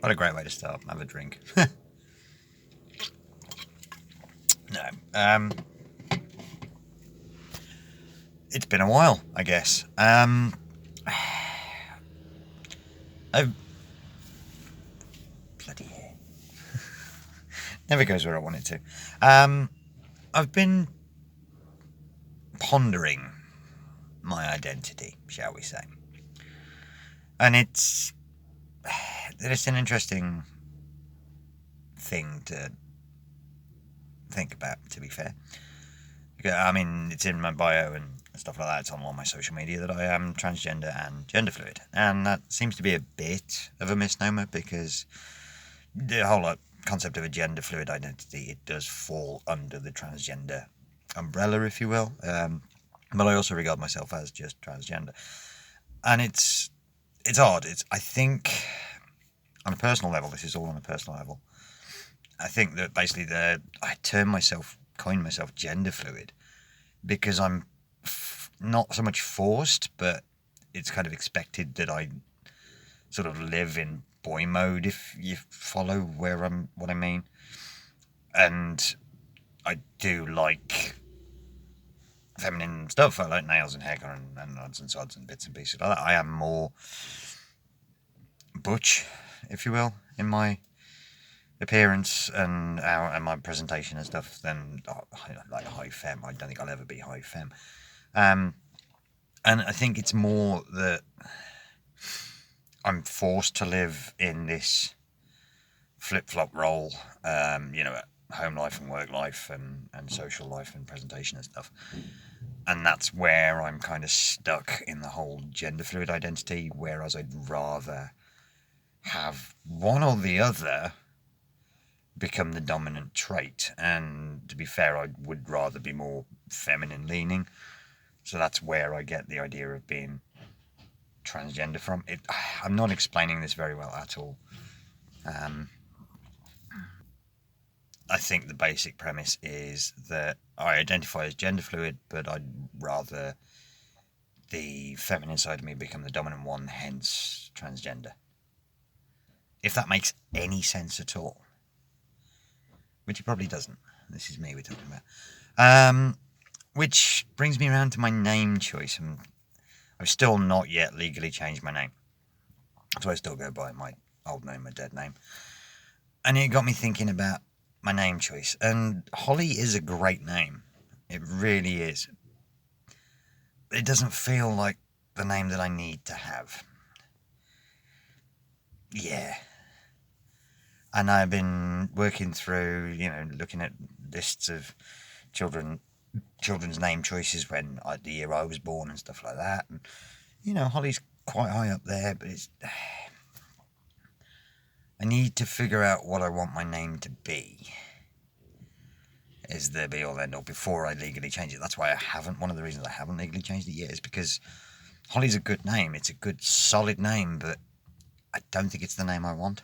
What a great way to start. Have a drink. No. It's been a while, I guess. I've bloody hair. Never goes where I want it to. I've been pondering my identity, shall we say. And it's an interesting thing to think about, to be fair. I mean, it's in my bio and stuff like that. It's on all my social media that I am transgender and gender fluid. And that seems to be a bit of a misnomer because the whole concept of a gender fluid identity, it does fall under the transgender umbrella, if you will. But I also regard myself as just transgender. And it's odd. I think, on a personal level, this is all on a personal level, I think that basically I coined myself gender fluid because I'm not so much forced, but it's kind of expected that I sort of live in boy mode, if you follow what I mean. And I do like feminine stuff. I like nails and haircut and odds and sods and bits and pieces like that. I am more butch, if you will, in my appearance and my presentation and stuff than like high femme. I don't think I'll ever be high femme. And I think it's more that I'm forced to live in this flip-flop role, home life and work life and social life and presentation and stuff. And that's where I'm kind of stuck in the whole gender fluid identity, whereas I'd rather have one or the other become the dominant trait. And to be fair, I would rather be more feminine leaning. So that's where I get the idea of being transgender from. I'm not explaining this very well at all. I think the basic premise is that I identify as gender fluid, but I'd rather the feminine side of me become the dominant one, hence transgender. If that makes any sense at all. Which it probably doesn't. This is me we're talking about. Which brings me around to my name choice. And I've still not yet legally changed my name. So I still go by my old name, my dead name. And it got me thinking about my name choice. And Holly is a great name. It really is. It doesn't feel like the name that I need to have. Yeah. And I've been working through, looking at lists of children's name choices when the year I was born and stuff like that. And, Holly's quite high up there, but I need to figure out what I want my name to be. Is the be all end all before I legally change it. That's why one of the reasons I haven't legally changed it yet is because Holly's a good name. It's a good, solid name, but I don't think it's the name I want.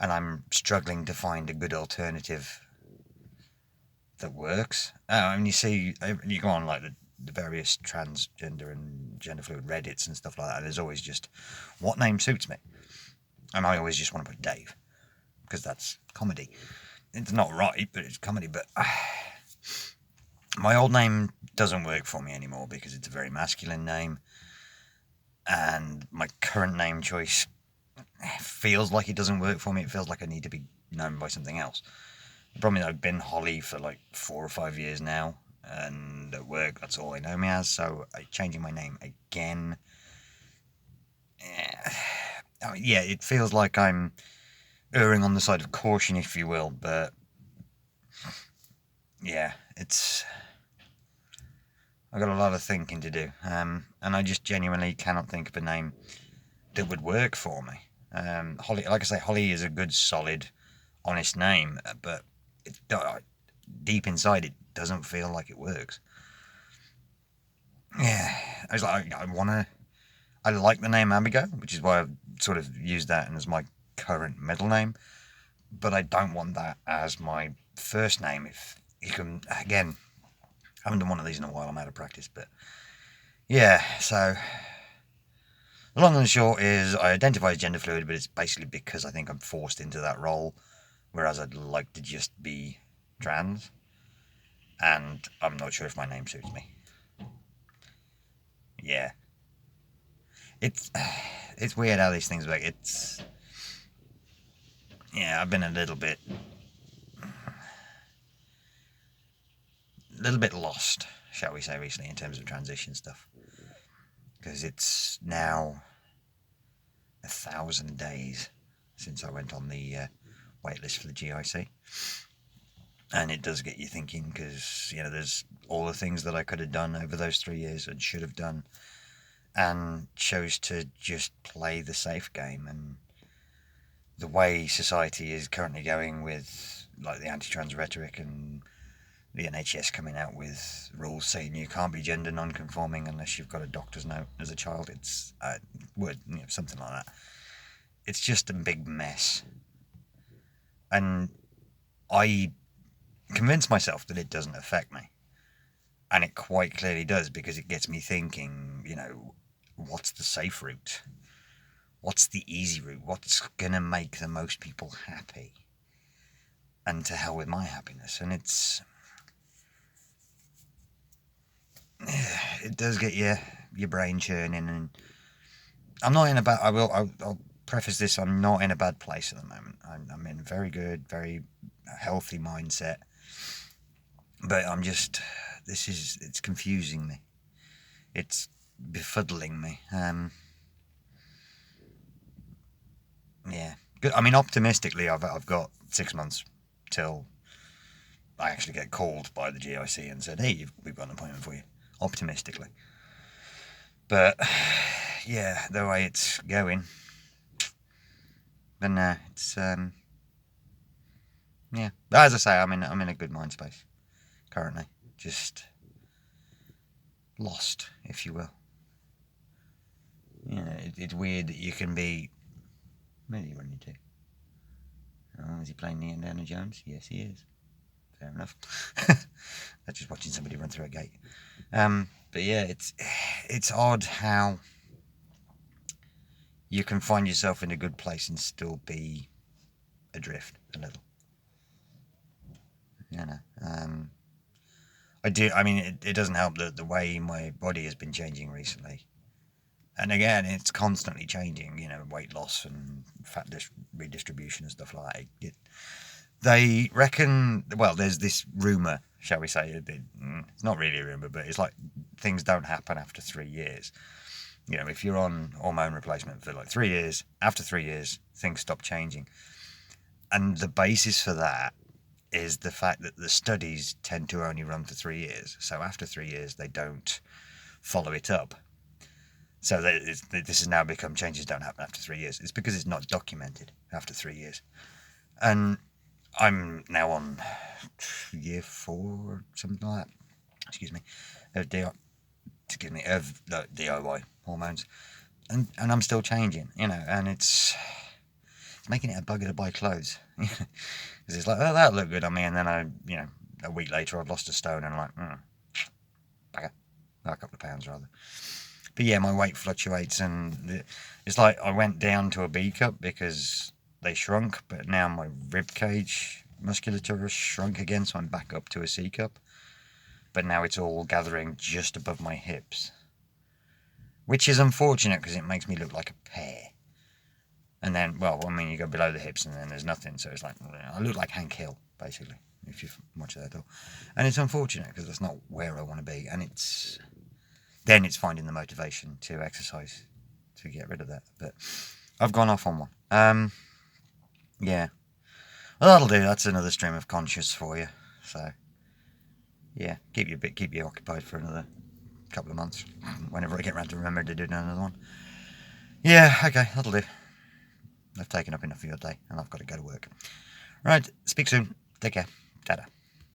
And I'm struggling to find a good alternative that works. You go on like the various transgender and gender fluid Reddits and stuff like that. There's always just, what name suits me? And I always just want to put Dave, because that's comedy. It's not right, but it's comedy. But my old name doesn't work for me anymore because it's a very masculine name. And my current name choice feels like it doesn't work for me. It feels like I need to be known by something else. The problem is I've been Holly for like 4 or 5 years now, and at work that's all they know me as. So changing my name again, it feels like I'm erring on the side of caution, if you will. But yeah, I've got a lot of thinking to do, and I just genuinely cannot think of a name that would work for me. Holly, like I say, Holly is a good, solid, honest name, but deep inside it doesn't feel like it works. Yeah, I like the name Abigail, which is why I've sort of used that as my current middle name, but I don't want that as my first name. If you can, again, I haven't done one of these in a while, I'm out of practice, but yeah, so The long and the short is I identify as gender fluid, but it's basically because I think I'm forced into that role, whereas I'd like to just be trans. And I'm not sure if my name suits me. Yeah. It's weird how these things work. I've been a little bit lost, shall we say, recently in terms of transition stuff, because it's now 1,000 days since I went on the waitlist for the GIC, and it does get you thinking, because there's all the things that I could have done over those 3 years and should have done, and chose to just play the safe game. And the way society is currently going with like the anti-trans rhetoric and the NHS coming out with rules saying you can't be gender non-conforming unless you've got a doctor's note as a child. It's something like that. It's just a big mess. And I convince myself that it doesn't affect me. And it quite clearly does, because it gets me thinking, what's the safe route? What's the easy route? What's going to make the most people happy? And to hell with my happiness. And it does get your brain churning. And I'm not in a bad... I'll preface this, I'm not in a bad place at the moment. I'm in a very good, very healthy mindset. But I'm just... it's confusing me. It's befuddling me. Yeah. Good. I mean, optimistically, I've got 6 months till I actually get called by the GIC and said, hey, we've got an appointment for you. Optimistically. But, yeah, the way it's going. But no, it's, yeah. But as I say, I'm in a good mind space currently. Just lost, if you will. It's weird that you can be... Where are you running to? Oh, is he playing the Indiana Jones? Yes, he is. Fair enough. That's just watching somebody run through a gate. But yeah, it's odd how you can find yourself in a good place and still be adrift a little. I mean, it doesn't help that the way my body has been changing recently. And again, it's constantly changing, weight loss and fat redistribution and stuff like that. They reckon, well, there's this rumour, shall we say, it's not really a rumour, but it's like things don't happen after 3 years. If you're on hormone replacement for like 3 years, after 3 years, things stop changing. And the basis for that is the fact that the studies tend to only run for 3 years. So after 3 years, they don't follow it up. So this has now become changes don't happen after 3 years. It's because it's not documented after 3 years. And I'm now on year 4 or something like that. Excuse me. Of DIY hormones. And I'm still changing, and it's making it a bugger to buy clothes. Because it's like, oh, that'll look good on me. And then a week later I've lost a stone and I'm like, bugger. A couple of pounds rather. But yeah, my weight fluctuates, and it's like I went down to a B cup because they shrunk, but now my rib cage musculature has shrunk again, so I'm back up to a C cup. But now it's all gathering just above my hips, which is unfortunate because it makes me look like a pear. And then, you go below the hips and then there's nothing, so it's like, I look like Hank Hill, basically, if you've watched that at all. And it's unfortunate because that's not where I want to be, and it's finding the motivation to exercise to get rid of that. But I've gone off on one. Yeah. Well, that'll do. That's another stream of conscious for you. So, yeah, keep you occupied for another couple of months. Whenever I get around to remember to do another one. Yeah, okay, that'll do. I've taken up enough of your day, and I've got to go to work. Right, speak soon. Take care. Ta-da.